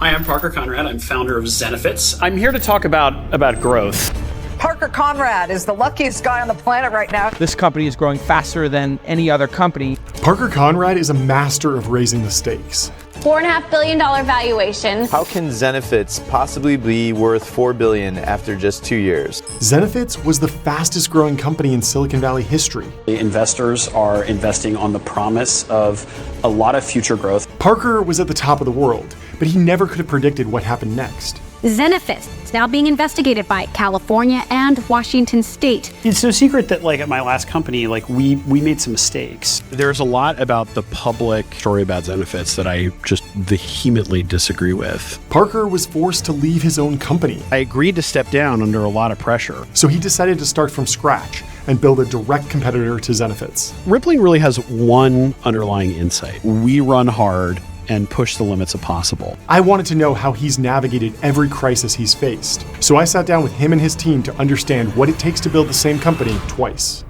Hi, I'm Parker Conrad. I'm founder of Zenefits. I'm here to talk about growth. Parker Conrad is the luckiest guy on the planet right now. This company is growing faster than any other company. Parker Conrad is a master of raising the stakes. $4.5 billion valuation. How can Zenefits possibly be worth $4 billion after just 2 years? Zenefits was the fastest growing company in Silicon Valley history. The investors are investing on the promise of a lot of future growth. Parker was at the top of the world, but he never could have predicted what happened next. Zenefits is now being investigated by California and Washington State. It's no secret that at my last company, we made some mistakes. There's a lot about the public story about Zenefits that I just vehemently disagree with. Parker was forced to leave his own company. I agreed to step down under a lot of pressure. So he decided to start from scratch and build a direct competitor to Zenefits. Rippling really has one underlying insight. We run hard and push the limits of possible. I wanted to know how he's navigated every crisis he's faced. So I sat down with him and his team to understand what it takes to build the same company twice.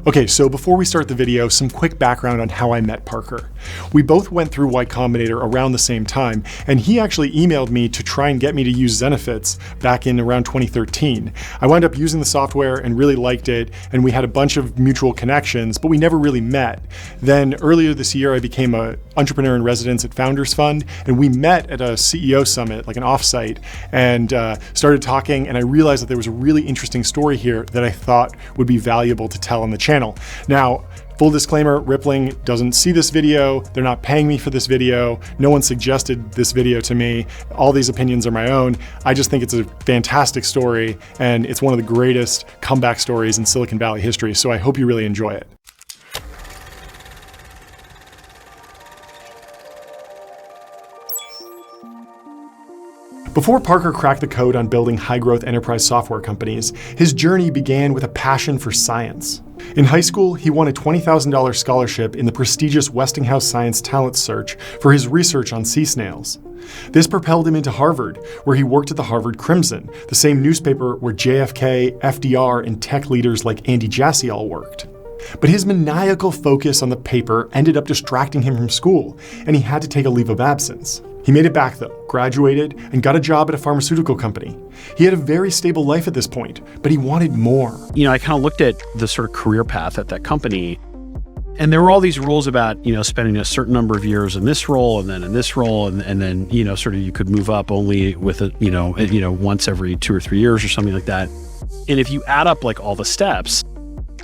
Okay, so before we start the video, some quick background on how I met Parker. We both went through Y Combinator around the same time, and he actually emailed me to try and get me to use Zenefits back in around 2013. I wound up using the software and really liked it, and we had a bunch of mutual connections, but we never really met. Then earlier this year, I became an entrepreneur in residence at Founders Fund, and we met at a CEO summit, like an offsite, and started talking, and I realized that there was a really interesting story here that I thought would be valuable to tell on the channel. Now, full disclaimer, Rippling doesn't see this video. They're not paying me for this video. No one suggested this video to me. All these opinions are my own. I just think it's a fantastic story, and it's one of the greatest comeback stories in Silicon Valley history, so I hope you really enjoy it. Before Parker cracked the code on building high-growth enterprise software companies, his journey began with a passion for science. In high school, he won a $20,000 scholarship in the prestigious Westinghouse Science Talent Search for his research on sea snails. This propelled him into Harvard, where he worked at the Harvard Crimson, the same newspaper where JFK, FDR, and tech leaders like Andy Jassy all worked. But his maniacal focus on the paper ended up distracting him from school, and he had to take a leave of absence. He made it back though, graduated, and got a job at a pharmaceutical company. He had a very stable life at this point, but he wanted more. I kind of looked at the sort of career path at that company, and there were all these rules about, spending a certain number of years in this role and then in this role, and then, sort of you could move up only with once every 2 or 3 years or something like that. And if you add up all the steps,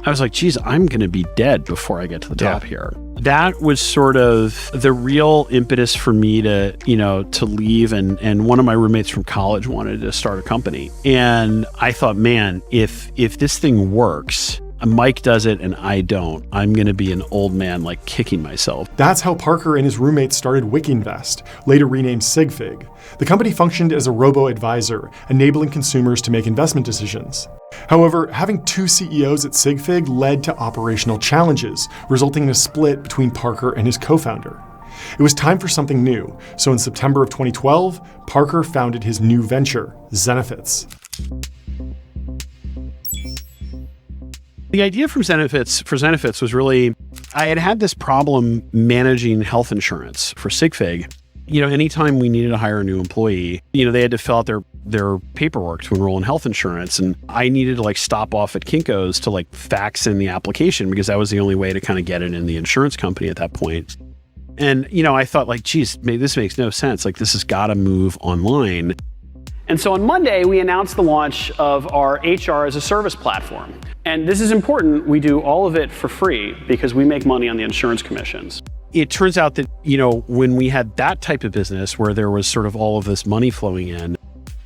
I was like, geez, I'm going to be dead before I get to the top here. That was sort of the real impetus for me to leave. And one of my roommates from college wanted to start a company. And I thought, man, if this thing works, Mike does it and I don't, I'm going to be an old man kicking myself. That's how Parker and his roommates started WikiInvest, later renamed SigFig. The company functioned as a robo-advisor, enabling consumers to make investment decisions. However, having two CEOs at SigFig led to operational challenges, resulting in a split between Parker and his co-founder. It was time for something new, so in September of 2012, Parker founded his new venture, Zenefits. The idea for Zenefits was really, I had this problem managing health insurance for SigFig. Anytime we needed to hire a new employee, they had to fill out their paperwork to enroll in health insurance. And I needed to stop off at Kinko's to fax in the application because that was the only way to kind of get it in the insurance company at that point. And, I thought geez, this makes no sense. This has got to move online. And so on Monday, we announced the launch of our HR as a service platform. And this is important. We do all of it for free because we make money on the insurance commissions. It turns out that, when we had that type of business where there was sort of all of this money flowing in,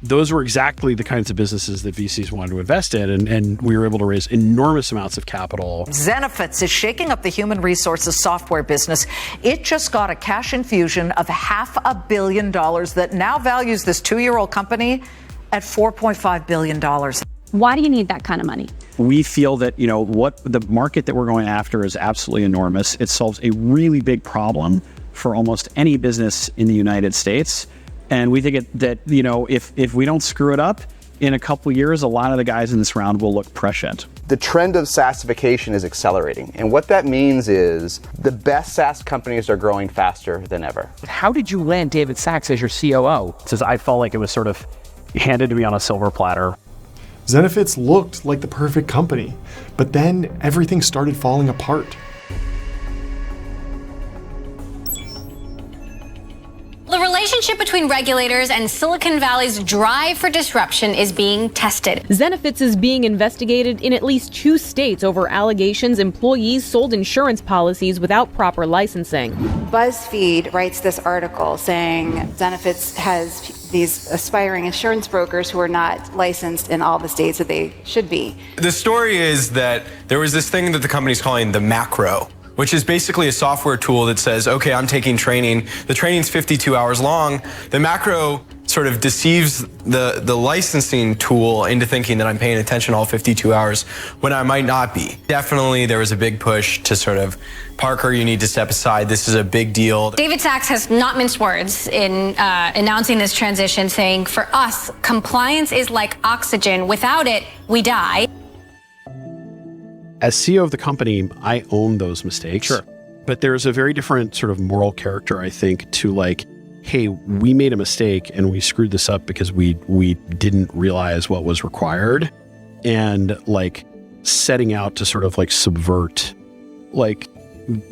those were exactly the kinds of businesses that VCs wanted to invest in, and we were able to raise enormous amounts of capital. Zenefits is shaking up the human resources software business. It just got a cash infusion of $500 million that now values this 2-year-old company at $4.5 billion. Why do you need that kind of money? We feel that, what the market that we're going after is absolutely enormous. It solves a really big problem for almost any business in the United States. And we think that if we don't screw it up, in a couple years, a lot of the guys in this round will look prescient. The trend of SaaSification is accelerating. And what that means is the best SaaS companies are growing faster than ever. How did you land David Sachs as your COO? Says I felt like it was sort of handed to me on a silver platter. Zenefits looked like the perfect company, but then everything started falling apart. The relationship between regulators and Silicon Valley's drive for disruption is being tested. Zenefits is being investigated in at least 2 states over allegations employees sold insurance policies without proper licensing. BuzzFeed writes this article saying Zenefits has these aspiring insurance brokers who are not licensed in all the states that they should be. The story is that there was this thing that the company's calling the macro, which is basically a software tool that says, okay, I'm taking training. The training's 52 hours long. The macro sort of deceives the licensing tool into thinking that I'm paying attention all 52 hours when I might not be. Definitely there was a big push to sort of, Parker, you need to step aside. This is a big deal. David Sachs has not minced words in announcing this transition, saying, for us, compliance is like oxygen. Without it, we die. As CEO of the company, I own those mistakes. Sure. But there's a very different sort of moral character, I think, to like, hey, we made a mistake and we screwed this up because we didn't realize what was required, and like setting out to sort of like subvert like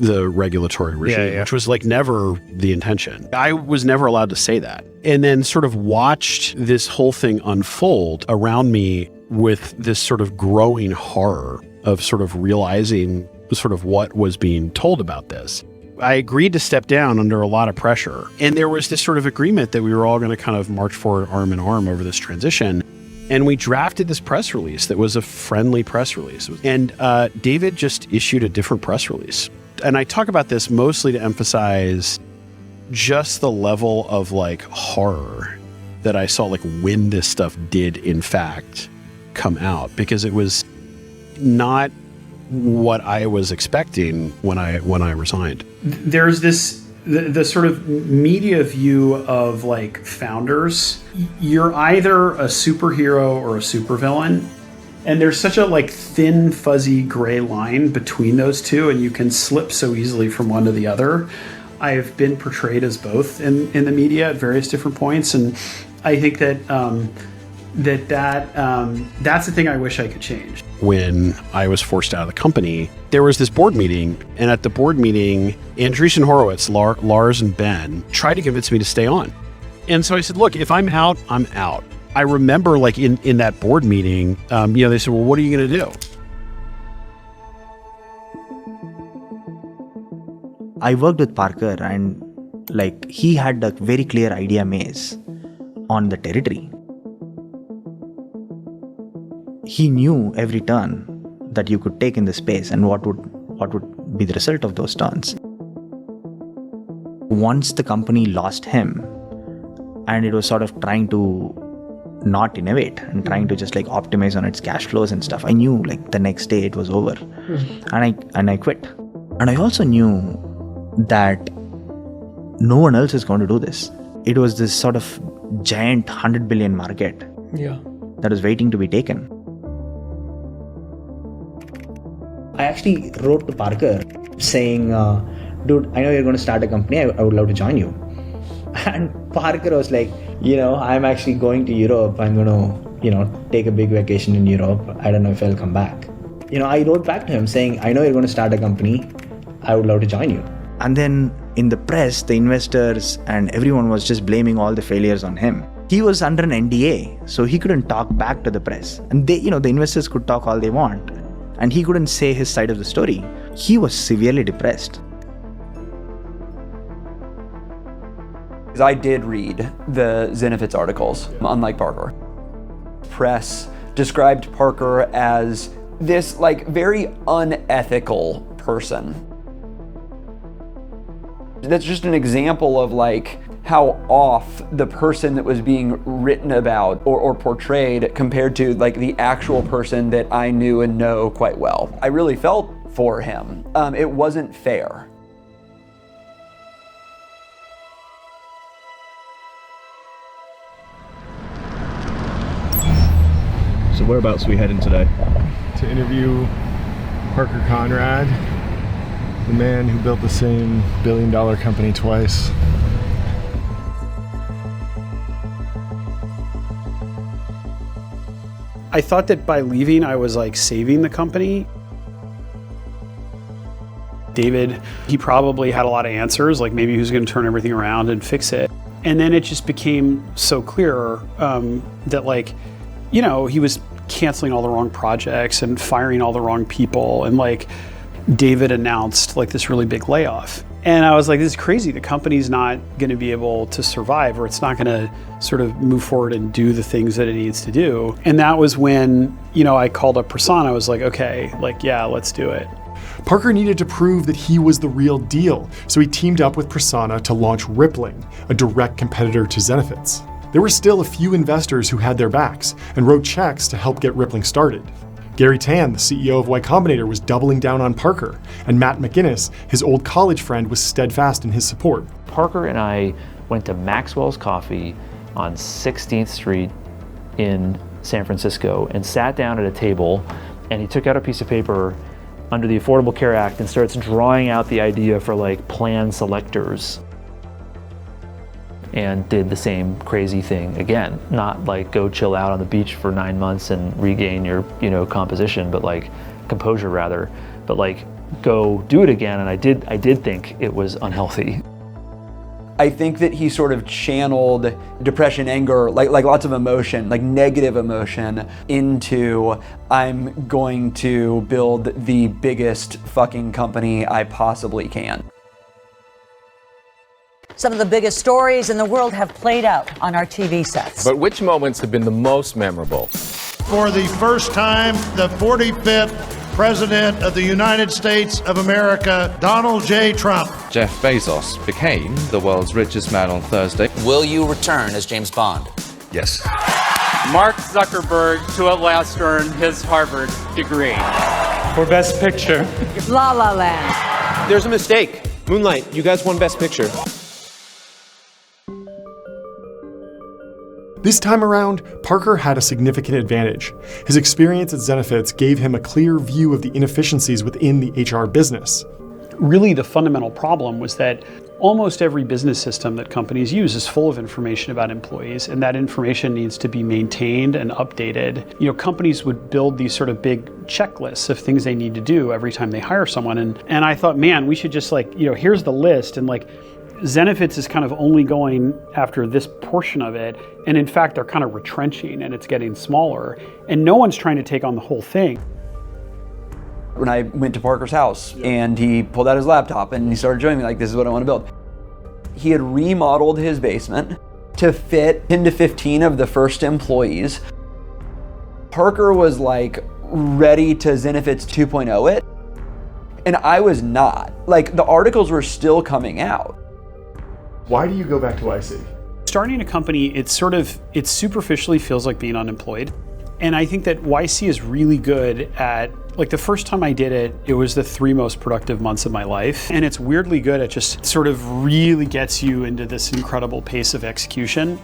the regulatory regime, which was like never the intention. I was never allowed to say that. And then sort of watched this whole thing unfold around me with this sort of growing horror of sort of realizing sort of what was being told about this. I agreed to step down under a lot of pressure. And there was this sort of agreement that we were all going to kind of march forward arm in arm over this transition. And we drafted this press release that was a friendly press release. And David just issued a different press release. And I talk about this mostly to emphasize just the level of like horror that I saw like when this stuff did in fact come out, because it was not what I was expecting when I resigned. There's the sort of media view of like founders. You're either a superhero or a supervillain, and there's such a like thin, fuzzy gray line between those two, and you can slip so easily from one to the other. I've been portrayed as both in the media at various different points, and I think that that's the thing I wish I could change. When I was forced out of the company, there was this board meeting, and at the board meeting, Andreessen Horowitz, Lars, and Ben tried to convince me to stay on. And so I said, look, if I'm out, I'm out. I remember like in that board meeting, they said, well, what are you going to do? I worked with Parker, and like he had a very clear idea maze on the territory. He knew every turn that you could take in the space and what would be the result of those turns. Once the company lost him, and it was sort of trying to not innovate and trying to just like optimize on its cash flows and stuff, I knew like the next day it was over, and I quit. And I also knew that no one else is going to do this. It was this sort of giant 100 billion market that was waiting to be taken. I actually wrote to Parker saying, dude, I know you're going to start a company. I would love to join you. And Parker was like, I'm actually going to Europe. I'm going to, take a big vacation in Europe. I don't know if I'll come back. I wrote back to him saying, I know you're going to start a company. I would love to join you. And then in the press, the investors and everyone was just blaming all the failures on him. He was under an NDA, so he couldn't talk back to the press. And they, the investors could talk all they want. And he couldn't say his side of the story. He was severely depressed. I did read the Zenefits articles, unlike Parker. Press described Parker as this like very unethical person. That's just an example of like how off the person that was being written about or portrayed compared to like the actual person that I knew and know quite well. I really felt for him. It wasn't fair. So whereabouts are we heading today? to interview Parker Conrad, the man who built the same billion-dollar company twice. I thought that by leaving, I was like saving the company. David, he probably had a lot of answers, like maybe he was going to turn everything around and fix it. And then it just became so clear that, like, you know, he was canceling all the wrong projects and firing all the wrong people. And like David announced like this really big layoff. And I was like, this is crazy. The company's not going to be able to survive, or it's not going to sort of move forward and do the things that it needs to do. And that was when, you know, I called up Prasanna. I was like, okay, like, yeah, let's do it. Parker needed to prove that he was the real deal, so he teamed up with Prasanna to launch Rippling, a direct competitor to Zenefits. There were still a few investors who had their backs and wrote checks to help get Rippling started. Gary Tan, the CEO of Y Combinator, was doubling down on Parker, and Matt McInnes, his old college friend, was steadfast in his support. Parker and I went to Maxwell's Coffee on 16th Street in San Francisco and sat down at a table, and he took out a piece of paper under the Affordable Care Act and starts drawing out the idea for like plan selectors, and did the same crazy thing again. Not like go chill out on the beach for 9 months and regain your, you know, composition, but like composure rather, but like go do it again. And I did think it was unhealthy. I think that he sort of channeled depression, anger, like lots of emotion, like negative emotion, into I'm going to build the biggest fucking company I possibly can. Some of the biggest stories in the world have played out on our TV sets. But which moments have been the most memorable? For the first time, the 45th President of the United States of America, Donald J. Trump. Jeff Bezos became the world's richest man on Thursday. Will you return as James Bond? Yes. Mark Zuckerberg to at last earn his Harvard degree. For Best Picture. La La Land. There's a mistake. Moonlight, you guys won Best Picture. This time around, Parker had a significant advantage. His experience at Zenefits gave him a clear view of the inefficiencies within the HR business. Really, the fundamental problem was that almost every business system that companies use is full of information about employees, and that information needs to be maintained and updated. You know, companies would build these sort of big checklists of things they need to do every time they hire someone. And I thought, man, we should just like, you know, here's the list, and like, Zenefits is kind of only going after this portion of it, and in fact, they're kind of retrenching and it's getting smaller, and no one's trying to take on the whole thing. When I went to Parker's house and he pulled out his laptop and he started showing me like, this is what I want to build. He had remodeled his basement to fit 10 to 15 of the first employees. Parker was like ready to Zenefits 2.0 it, and I was not. Like, the articles were still coming out. Why do you go back to YC? Starting a company, it superficially feels like being unemployed. And I think that YC is really good at, like, the first time I did it, it was the 3 most productive months of my life. And it's weirdly good at just sort of really gets you into this incredible pace of execution.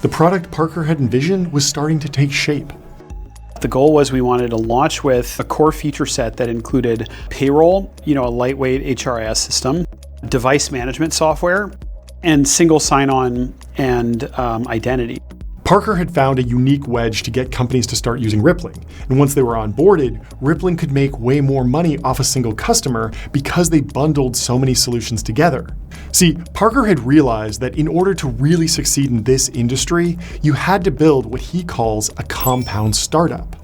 The product Parker had envisioned was starting to take shape. The goal was we wanted to launch with a core feature set that included payroll, you know, a lightweight HRIS system, device management software, and single sign-on and identity. Parker had found a unique wedge to get companies to start using Rippling, and once they were onboarded, Rippling could make way more money off a single customer because they bundled so many solutions together. See, Parker had realized that in order to really succeed in this industry, you had to build what he calls a compound startup.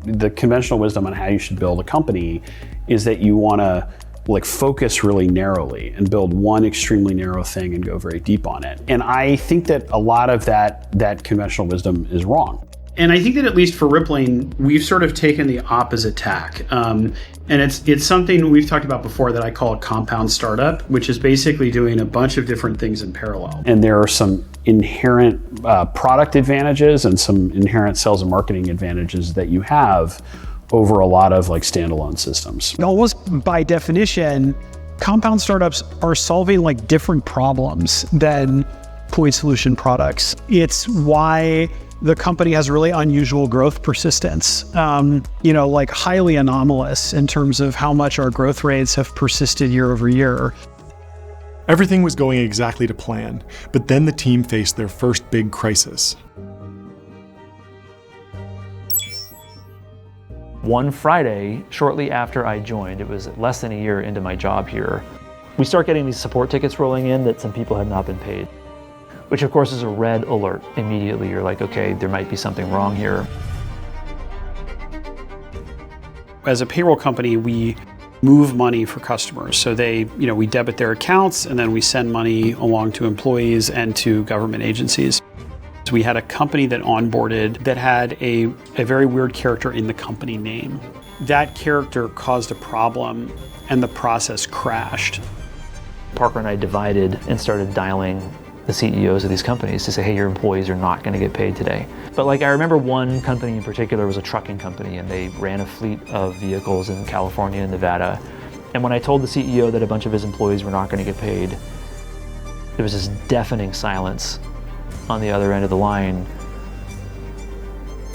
The conventional wisdom on how you should build a company is that you want to like focus really narrowly and build one extremely narrow thing and go very deep on it. And I think that a lot of that conventional wisdom is wrong. And I think that at least for Rippling, we've sort of taken the opposite tack. And it's something we've talked about before that I call a compound startup, which is basically doing a bunch of different things in parallel. And there are some inherent product advantages and some inherent sales and marketing advantages that you have over a lot of like standalone systems. Almost by definition, compound startups are solving like different problems than point solution products. It's why the company has really unusual growth persistence, like highly anomalous in terms of how much our growth rates have persisted year over year. Everything was going exactly to plan, but then the team faced their first big crisis. One Friday, shortly after I joined, it was less than a year into my job here, we start getting these support tickets rolling in that some people had not been paid, which of course is a red alert immediately. You're like, okay, there might be something wrong here. As a payroll company, we move money for customers. So we debit their accounts and then we send money along to employees and to government agencies. So we had a company that onboarded that had a very weird character in the company name. That character caused a problem and the process crashed. Parker and I divided and started dialing the CEOs of these companies to say, hey, your employees are not going to get paid today. But I remember one company in particular was a trucking company, and they ran a fleet of vehicles in California and Nevada. And when I told the CEO that a bunch of his employees were not going to get paid, there was this deafening silence on the other end of the line.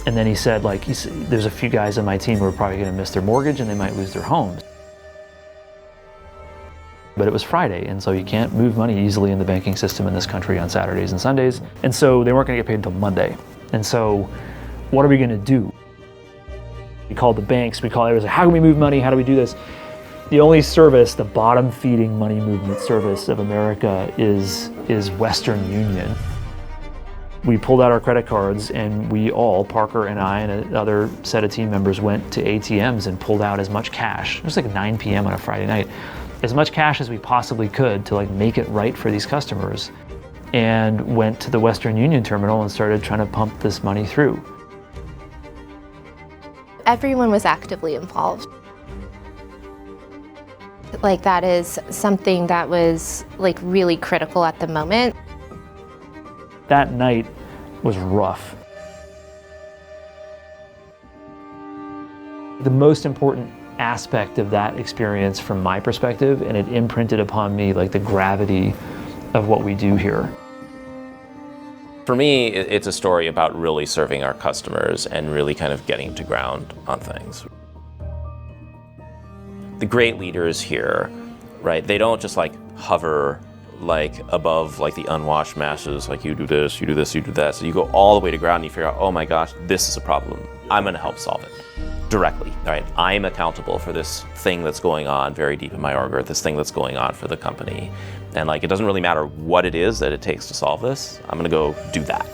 And then he said, there's a few guys on my team who are probably going to miss their mortgage and they might lose their homes. But it was Friday, and so you can't move money easily in the banking system in this country on Saturdays and Sundays. And so they weren't going to get paid until Monday. And so what are we going to do? We called the banks, everyone, how can we move money? How do we do this? The only service, the bottom-feeding money movement service of America is Western Union. We pulled out our credit cards and we all, Parker and I and another set of team members, went to ATMs and pulled out as much cash. It was 9 p.m. on a Friday night. As much cash as we possibly could to make it right for these customers, and went to the Western Union terminal and started trying to pump this money through. Everyone was actively involved. That is something that was really critical at the moment. That night was rough. The most important aspect of that experience from my perspective, and it imprinted upon me the gravity of what we do here. For me, it's a story about really serving our customers and really kind of getting to ground on things. The great leaders here, right, they don't just hover above the unwashed masses, you do this, you do this, you do that. So you go all the way to ground and you figure out, oh my gosh, this is a problem. I'm gonna help solve it. Directly, right? I'm accountable for this thing that's going on very deep in my org, or this thing that's going on for the company. And it doesn't really matter what it is that it takes to solve this. I'm gonna go do that.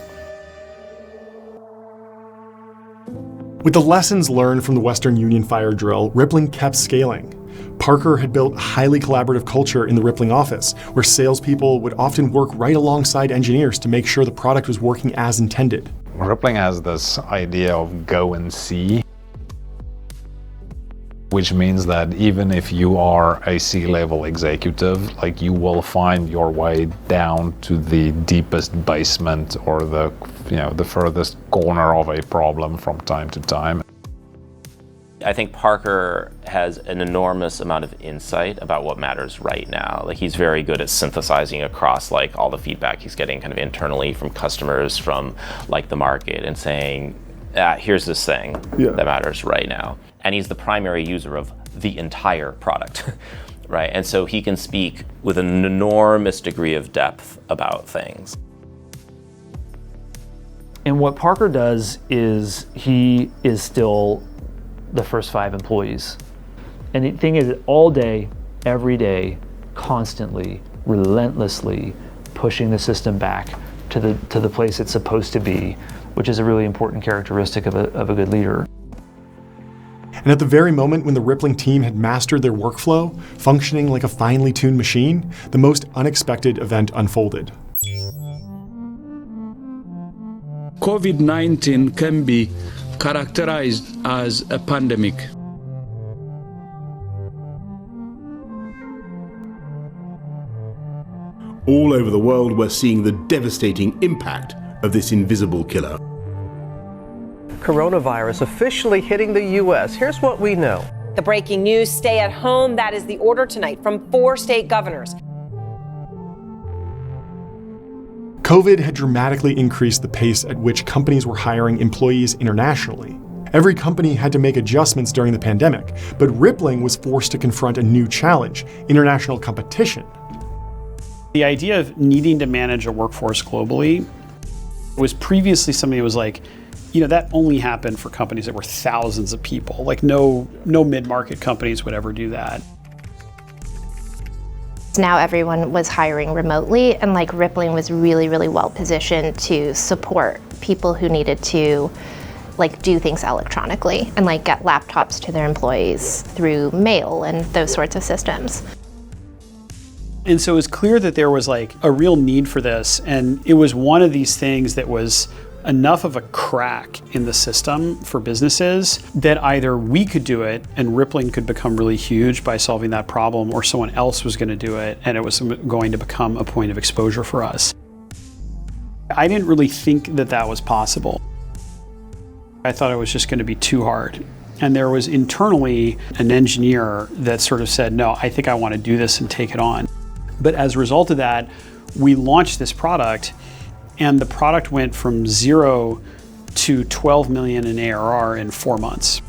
With the lessons learned from the Western Union fire drill, Rippling kept scaling. Parker had built a highly collaborative culture in the Rippling office, where salespeople would often work right alongside engineers to make sure the product was working as intended. Rippling has this idea of go and see, which means that even if you are a C-level executive, you will find your way down to the deepest basement or the furthest corner of a problem from time to time. I think Parker has an enormous amount of insight about what matters right now. He's very good at synthesizing across all the feedback he's getting kind of internally from customers, from the market, and saying, here's this thing that matters right now. And he's the primary user of the entire product, right? And so he can speak with an enormous degree of depth about things. And what Parker does is he is still the first 5 employees. And the thing is, all day, every day, constantly, relentlessly pushing the system back to the place it's supposed to be, which is a really important characteristic of a good leader. And at the very moment when the Rippling team had mastered their workflow, functioning like a finely tuned machine, the most unexpected event unfolded. COVID-19 can be characterized as a pandemic. All over the world, we're seeing the devastating impact of this invisible killer. Coronavirus officially hitting the U.S. Here's what we know. The breaking news, stay at home. That is the order tonight from 4 state governors. COVID had dramatically increased the pace at which companies were hiring employees internationally. Every company had to make adjustments during the pandemic, but Rippling was forced to confront a new challenge: international competition. The idea of needing to manage a workforce globally was previously something that was like, that only happened for companies that were thousands of people. Like no mid-market companies would ever do that. Now everyone was hiring remotely, and Rippling was really, really well positioned to support people who needed to do things electronically and get laptops to their employees through mail and those sorts of systems. And so it was clear that there was a real need for this, and it was one of these things that was enough of a crack in the system for businesses that either we could do it and Rippling could become really huge by solving that problem, or someone else was going to do it and it was going to become a point of exposure for us. I didn't really think that that was possible. I thought it was just going to be too hard. And there was internally an engineer that sort of said, no, I think I want to do this and take it on. But as a result of that, we launched this product, and the product went from 0 to 12 million in ARR in 4 months.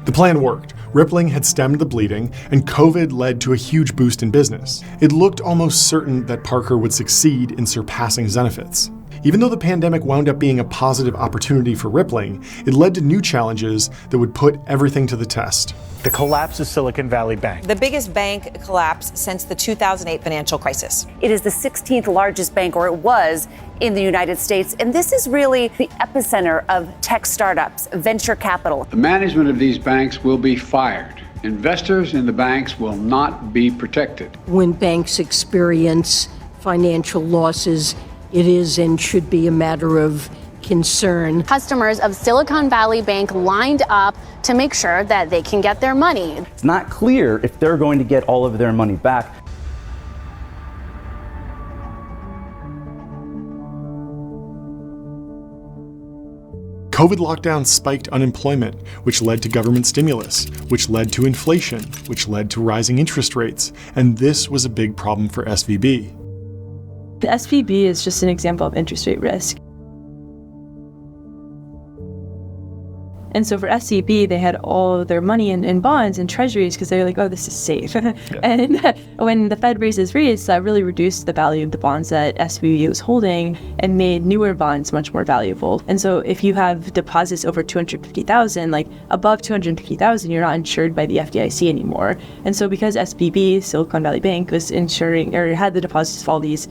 The plan worked. Rippling had stemmed the bleeding, and COVID led to a huge boost in business. It looked almost certain that Parker would succeed in surpassing Zenefits. Even though the pandemic wound up being a positive opportunity for Rippling, it led to new challenges that would put everything to the test. The collapse of Silicon Valley Bank. The biggest bank collapse since the 2008 financial crisis. It is the 16th largest bank, or it was, in the United States. And this is really the epicenter of tech startups, venture capital. The management of these banks will be fired. Investors in the banks will not be protected. When banks experience financial losses, it is and should be a matter of concern. Customers of Silicon Valley Bank lined up to make sure that they can get their money. It's not clear if they're going to get all of their money back. COVID lockdowns spiked unemployment, which led to government stimulus, which led to inflation, which led to rising interest rates, and this was a big problem for SVB. The SVB is just an example of interest rate risk. And so for SVB, they had all of their money in bonds and treasuries because they were like, oh, this is safe. And when the Fed raises rates, that really reduced the value of the bonds that SVB was holding and made newer bonds much more valuable. And so if you have deposits over $250,000, above $250,000, you're not insured by the FDIC anymore. And so because SVB, Silicon Valley Bank, was insuring or had the deposits of all these,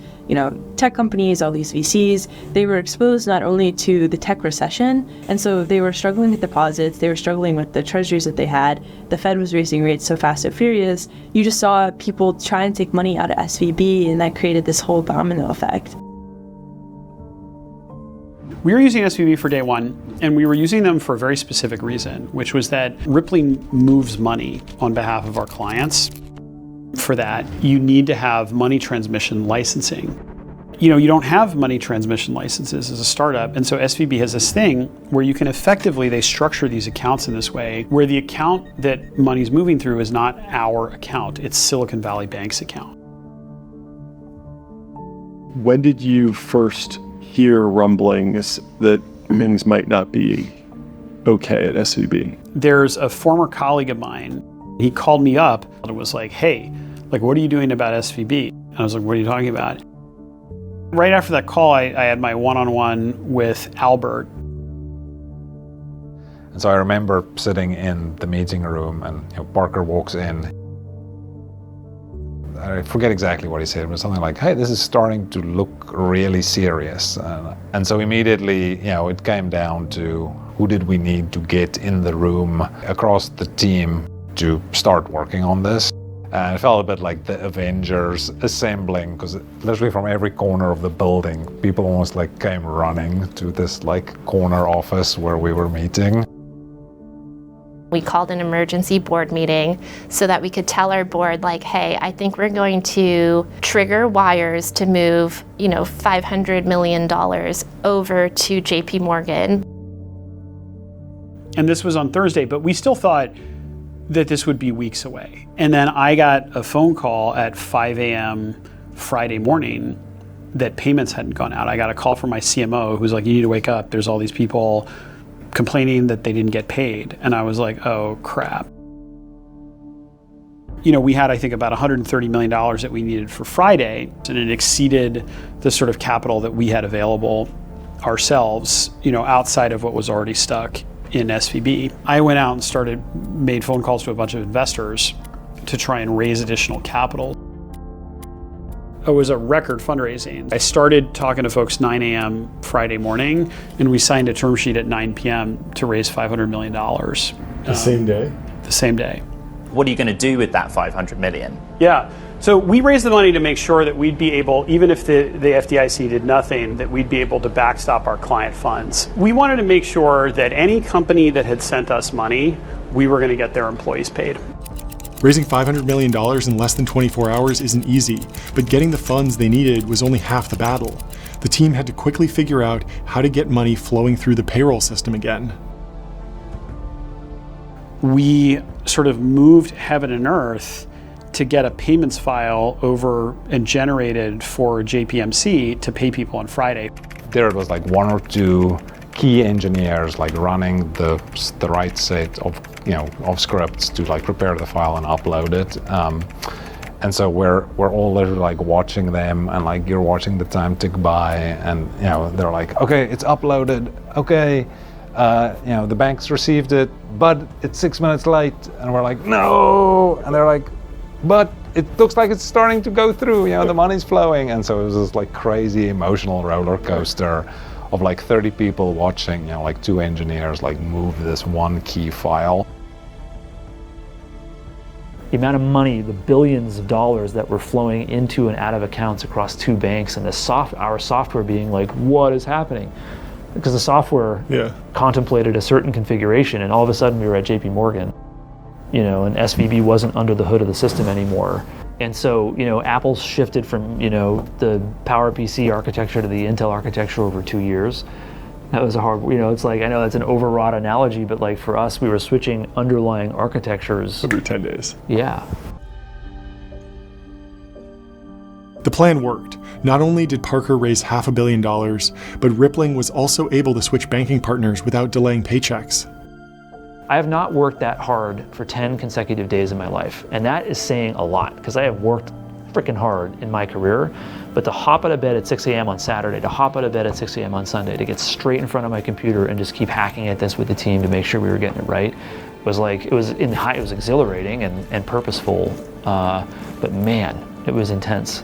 tech companies, all these VCs, they were exposed not only to the tech recession, and so they were struggling with deposits, they were struggling with the treasuries that they had. The Fed was raising rates so fast and furious. You just saw people try and take money out of SVB, and that created this whole domino effect. We were using SVB for day one, and we were using them for a very specific reason, which was that Rippling moves money on behalf of our clients. For that, you need to have money transmission licensing. You don't have money transmission licenses as a startup, and so SVB has this thing where you can effectively, they structure these accounts in this way, where the account that money's moving through is not our account, it's Silicon Valley Bank's account. When did you first hear rumblings that things might not be okay at SVB? There's a former colleague of mine. He called me up and was like, hey, what are you doing about SVB? And I was like, what are you talking about? Right after that call, I had my one-on-one with Albert. And so I remember sitting in the meeting room and Parker walks in. I forget exactly what he said, but something like, hey, this is starting to look really serious. And so immediately, it came down to who did we need to get in the room across the team to start working on this. And it felt a bit like the Avengers assembling, because literally from every corner of the building, people almost came running to this corner office where we were meeting. We called an emergency board meeting so that we could tell our board, hey, I think we're going to trigger wires to move, $500 million over to JP Morgan. And this was on Thursday, but we still thought that this would be weeks away. And then I got a phone call at 5 a.m. Friday morning that payments hadn't gone out. I got a call from my CMO who's like, you need to wake up. There's all these people complaining that they didn't get paid. And I was like, oh, crap. You know, we had, I think, about $130 million that we needed for Friday, and it exceeded the sort of capital that we had available ourselves, you know, outside of what was already stuck in SVB. I went out and made phone calls to a bunch of investors to try and raise additional capital. It was a record fundraising. I started talking to folks 9 a.m. Friday morning, and we signed a term sheet at 9 p.m. to raise $500 million. The same day? The same day. What are you going to do with that $500 million? Yeah. So we raised the money to make sure that we'd be able, even if the FDIC did nothing, that we'd be able to backstop our client funds. We wanted to make sure that any company that had sent us money, we were going to get their employees paid. Raising $500 million in less than 24 hours isn't easy, but getting the funds they needed was only half the battle. The team had to quickly figure out how to get money flowing through the payroll system again. We sort of moved heaven and earth to get a payments file over and generated for JPMC to pay people on Friday. There was like one or two key engineers like running the right set of of scripts to like prepare the file and upload it. And so we're all literally like watching them, and like you're watching the time tick by, and they're like, okay, it's uploaded. Okay, the bank's received it, but it's 6 minutes late. And we're like, no. And they're like, but it looks like it's starting to go through. The money's flowing. And so it was this like crazy emotional roller coaster of like 30 people watching, like two engineers like move this one key file. The amount of money, the billions of dollars that were flowing into and out of accounts across two banks, and our software being like, what is happening? Because the software contemplated a certain configuration, and all of a sudden we were at JP Morgan, and SVB wasn't under the hood of the system anymore. And so, Apple shifted from, the PowerPC architecture to the Intel architecture over 2 years. That was a hard, it's like, I know that's an overwrought analogy, but like for us, we were switching underlying architectures. Every 10 days. Yeah. The plan worked. Not only did Parker raise $500 million, but Rippling was also able to switch banking partners without delaying paychecks. I have not worked that hard for 10 consecutive days in my life. And that is saying a lot, because I have worked freaking hard in my career. But to hop out of bed at 6 a.m. on Saturday, to hop out of bed at 6 a.m. on Sunday, to get straight in front of my computer and just keep hacking at this with the team to make sure we were getting it right, was like, it was exhilarating and purposeful, but man, it was intense.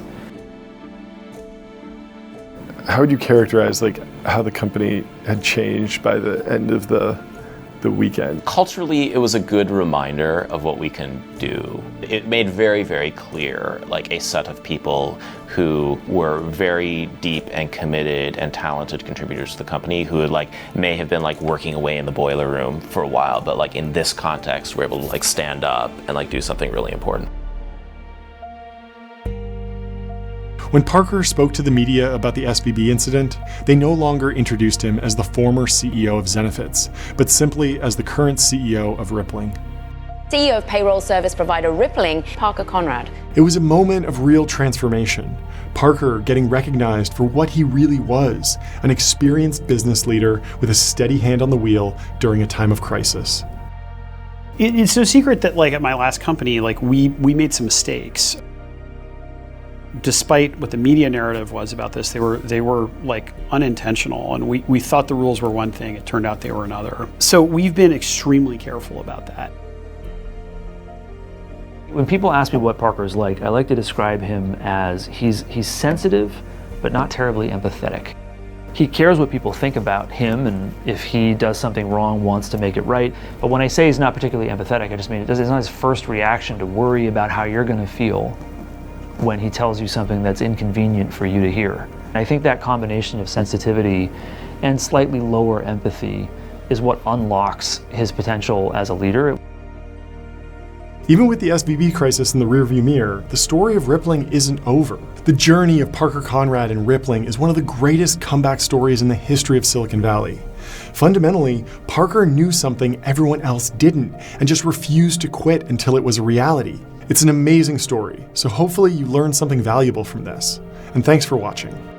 How would you characterize like how the company had changed by the end of the weekend? Culturally, it was a good reminder of what we can do. It made very, very clear, like a set of people who were very deep and committed and talented contributors to the company who had may have been working away in the boiler room for a while, but in this context, were able to stand up and do something really important. When Parker spoke to the media about the SVB incident, they no longer introduced him as the former CEO of Zenefits, but simply as the current CEO of Rippling. CEO of payroll service provider Rippling, Parker Conrad. It was a moment of real transformation. Parker getting recognized for what he really was, an experienced business leader with a steady hand on the wheel during a time of crisis. It's no secret that at my last company, we made some mistakes. Despite what the media narrative was about this, they were unintentional, and we thought the rules were one thing, it turned out they were another. So we've been extremely careful about that. When people ask me what Parker is like, I like to describe him as he's sensitive, but not terribly empathetic. He cares what people think about him, and if he does something wrong, wants to make it right. But when I say he's not particularly empathetic, I just mean it's not his first reaction to worry about how you're going to feel when he tells you something that's inconvenient for you to hear. And I think that combination of sensitivity and slightly lower empathy is what unlocks his potential as a leader. Even with the SVB crisis in the rearview mirror, the story of Rippling isn't over. The journey of Parker Conrad and Rippling is one of the greatest comeback stories in the history of Silicon Valley. Fundamentally, Parker knew something everyone else didn't and just refused to quit until it was a reality. It's an amazing story, so hopefully you learned something valuable from this. And thanks for watching.